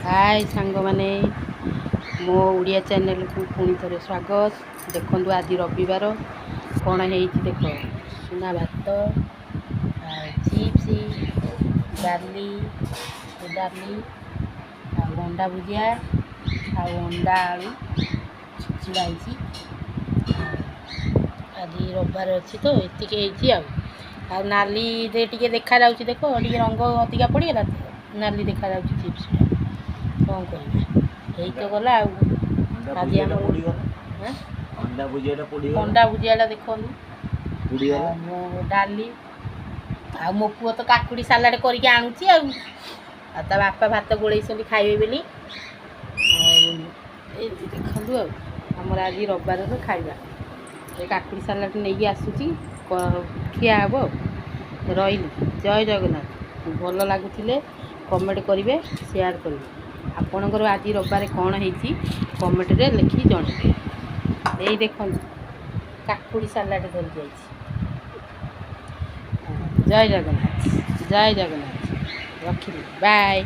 हाय सांग माने मो ओडिया चैनल को पुणी थे स्वागत। देखु आज रविवार कौन है देख सुना भात चिप्स डाली डाली अंडा भुजिया अंडा आलू छिड़ाई आज रविवार अच्छी तो ये आ नाली टे देखा देख रंग अधिका पड़गला नाली देखा चिप्स कौन कर तो गला आज अंडा भुजिया देखो डाली आ मो पुओ तो काकुड़ी सालाड करके आणुची आ ता बापा भात गोलई खाइबे बोली देखु आमर आज रविवार खाइबा काकुड़ी सालाड नहीं आसूची खिया हे रही। जय जगन्नाथ भल लगुले कमेंट करेंगे शेयर करेंगे आपणकर आज रविवार कौन है कमेंट रे लिखी जन यही देख काकुड़ी सालाड धरी जाइए। जय जगन्नाथ रखिली बाय।